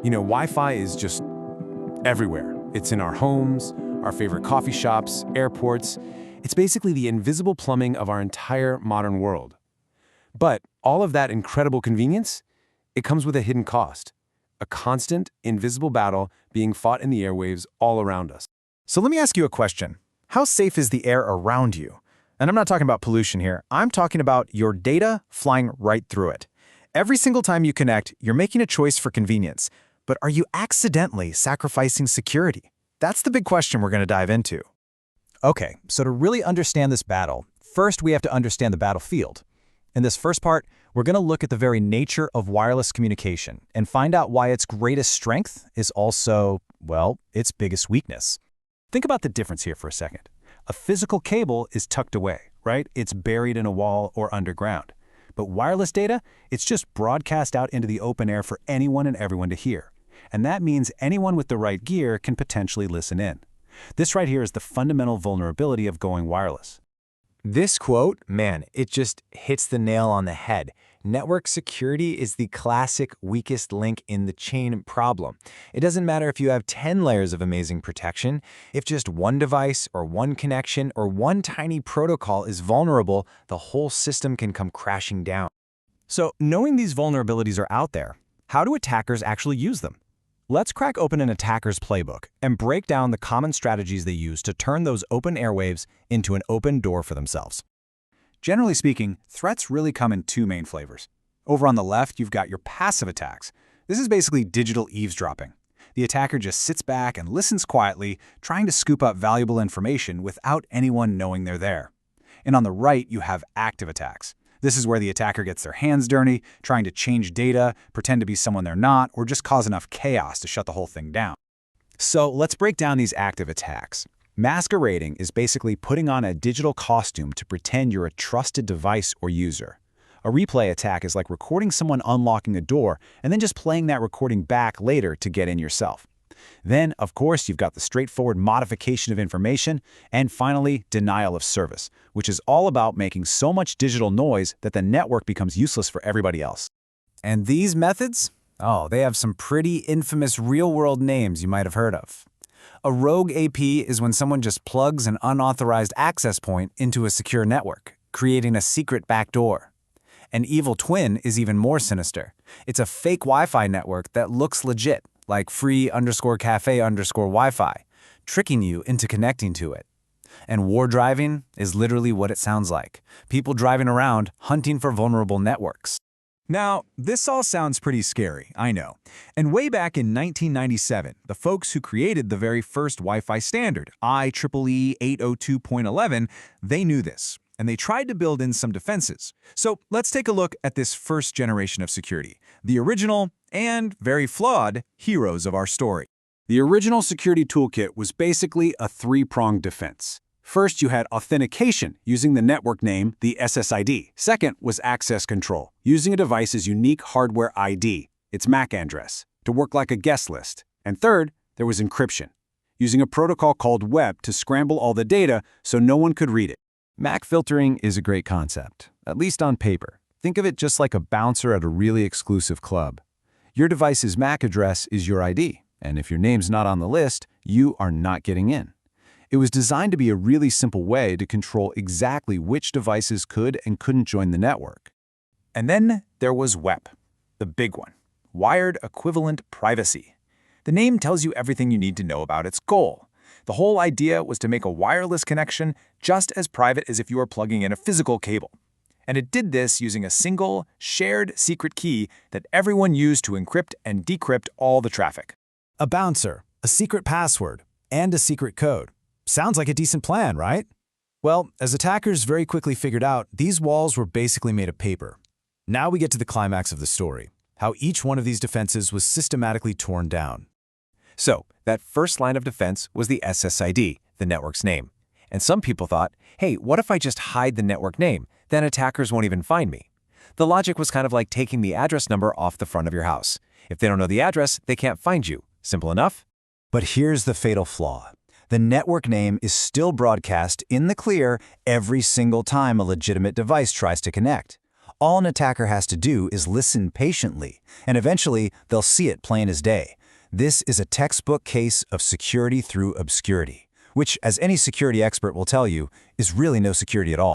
Wi-Fi is just everywhere. It's in our homes, our favorite coffee shops, airports. It's basically the invisible plumbing of our entire modern world. But all of that incredible convenience, it comes with a hidden cost. A constant, invisible battle being fought in the airwaves all around us. So let me ask you a question. How safe is the air around you? And I'm not talking about pollution here. I'm talking about your data flying right through it. Every single time you connect, you're making a choice for convenience. But are you accidentally sacrificing security? That's the big question we're going to dive into. Okay, so to really understand this battle, first we have to understand the battlefield. In this first part, we're going to look at the very nature of wireless communication and find out why its greatest strength is also, well, its biggest weakness. Think about the difference here for a second. A physical cable is tucked away, right? It's buried in a wall or underground. But wireless data, it's just broadcast out into the open air for anyone and everyone to hear. And that means anyone with the right gear can potentially listen in. This right here is the fundamental vulnerability of going wireless. This quote, man, it just hits the nail on the head. Network security is the classic weakest link in the chain problem. It doesn't matter if you have 10 layers of amazing protection. If just one device or one connection or one tiny protocol is vulnerable, the whole system can come crashing down. So knowing these vulnerabilities are out there, how do attackers actually use them? Let's crack open an attacker's playbook and break down the common strategies they use to turn those open airwaves into an open door for themselves. Generally speaking, threats really come in two main flavors. Over on the left, you've got your passive attacks. This is basically digital eavesdropping. The attacker just sits back and listens quietly, trying to scoop up valuable information without anyone knowing they're there. And on the right, you have active attacks. This is where the attacker gets their hands dirty, trying to change data, pretend to be someone they're not, or just cause enough chaos to shut the whole thing down. So let's break down these active attacks. Masquerading is basically putting on a digital costume to pretend you're a trusted device or user. A replay attack is like recording someone unlocking a door and then just playing that recording back later to get in yourself. Then, of course, you've got the straightforward modification of information, and finally, denial of service, which is all about making so much digital noise that the network becomes useless for everybody else. And these methods? Oh, they have some pretty infamous real-world names you might have heard of. A rogue AP is when someone just plugs an unauthorized access point into a secure network, creating a secret backdoor. An evil twin is even more sinister. It's a fake Wi-Fi network that looks legit, like free_cafe_Wi-Fi, tricking you into connecting to it. And war driving is literally what it sounds like. People driving around hunting for vulnerable networks. Now, this all sounds pretty scary, I know. And way back in 1997, the folks who created the very first Wi-Fi standard, IEEE 802.11, they knew this, and they tried to build in some defenses. So let's take a look at this first generation of security, the original and very flawed heroes of our story. The original security toolkit was basically a three-pronged defense. First, you had authentication, using the network name, the SSID. Second was access control, using a device's unique hardware ID, its MAC address, to work like a guest list. And third, there was encryption, using a protocol called WEP to scramble all the data so no one could read it. MAC filtering is a great concept, at least on paper. Think of it just like a bouncer at a really exclusive club. Your device's MAC address is your ID, and if your name's not on the list, you are not getting in. It was designed to be a really simple way to control exactly which devices could and couldn't join the network. And then there was WEP, the big one, Wired Equivalent Privacy. The name tells you everything you need to know about its goal. The whole idea was to make a wireless connection just as private as if you were plugging in a physical cable. And it did this using a single, shared secret key that everyone used to encrypt and decrypt all the traffic. A bouncer, a secret password, and a secret code. Sounds like a decent plan, right? Well, as attackers very quickly figured out, these walls were basically made of paper. Now we get to the climax of the story, how each one of these defenses was systematically torn down. So, that first line of defense was the SSID, the network's name. And some people thought, hey, what if I just hide the network name? Then attackers won't even find me. The logic was kind of like taking the address number off the front of your house. If they don't know the address, they can't find you. Simple enough? But here's the fatal flaw. The network name is still broadcast in the clear every single time a legitimate device tries to connect. All an attacker has to do is listen patiently, and eventually they'll see it plain as day. This is a textbook case of security through obscurity, which, as any security expert will tell you, is really no security at all.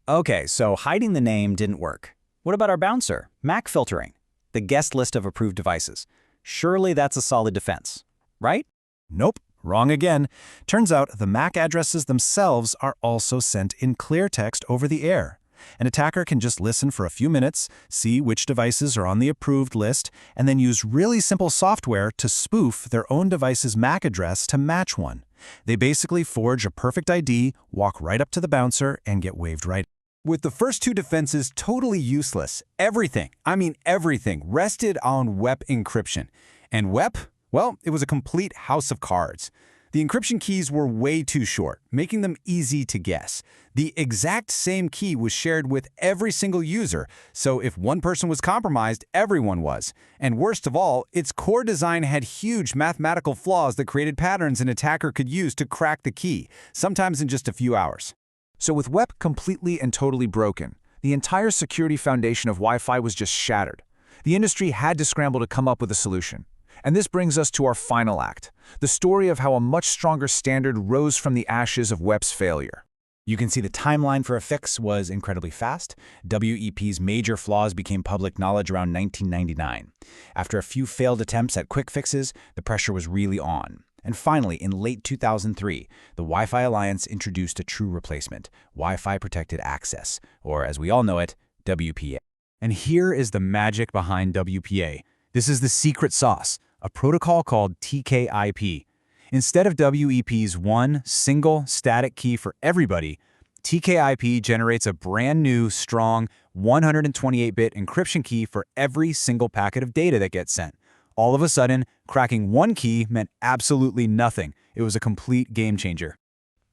Okay, so hiding the name didn't work. What about our bouncer, MAC filtering, the guest list of approved devices? Surely that's a solid defense, right? Nope, wrong again. Turns out the MAC addresses themselves are also sent in clear text over the air. An attacker can just listen for a few minutes, see which devices are on the approved list, and then use really simple software to spoof their own device's MAC address to match one. They basically forge a perfect ID, walk right up to the bouncer, and get waved right. With the first two defenses totally useless, everything, I mean everything, rested on WEP encryption. And WEP? Well, it was a complete house of cards. The encryption keys were way too short, making them easy to guess. The exact same key was shared with every single user, so if one person was compromised, everyone was. And worst of all, its core design had huge mathematical flaws that created patterns an attacker could use to crack the key, sometimes in just a few hours. So with WEP completely and totally broken, the entire security foundation of Wi-Fi was just shattered. The industry had to scramble to come up with a solution. And this brings us to our final act, the story of how a much stronger standard rose from the ashes of WEP's failure. You can see the timeline for a fix was incredibly fast. WEP's major flaws became public knowledge around 1999. After a few failed attempts at quick fixes, the pressure was really on. And finally, in late 2003, the Wi-Fi Alliance introduced a true replacement, Wi-Fi Protected Access, or as we all know it, WPA. And here is the magic behind WPA. This is the secret sauce, a protocol called TKIP. Instead of WEP's one single static key for everybody, TKIP generates a brand new, strong 128-bit encryption key for every single packet of data that gets sent. All of a sudden, cracking one key meant absolutely nothing. It was a complete game changer.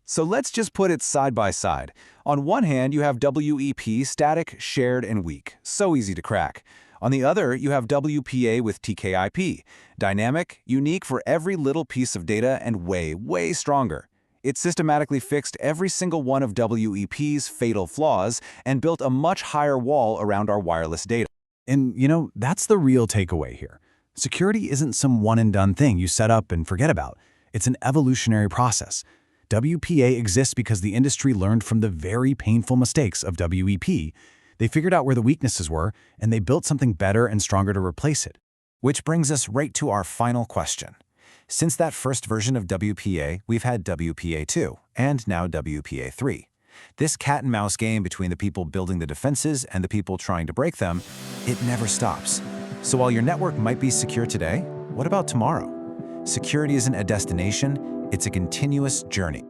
So let's just put it side by side. On one hand, you have WEP static, shared, and weak. So easy to crack. On the other, you have WPA with TKIP, dynamic, unique for every little piece of data, and way, way stronger. It systematically fixed every single one of WEP's fatal flaws and built a much higher wall around our wireless data. And, that's the real takeaway here. Security isn't some one-and-done thing you set up and forget about. It's an evolutionary process. WPA exists because the industry learned from the very painful mistakes of WEP. They figured out where the weaknesses were, and they built something better and stronger to replace it. Which brings us right to our final question. Since that first version of WPA, we've had WPA2, and now WPA3. This cat-and-mouse game between the people building the defenses and the people trying to break them, it never stops. So while your network might be secure today, what about tomorrow? Security isn't a destination, it's a continuous journey.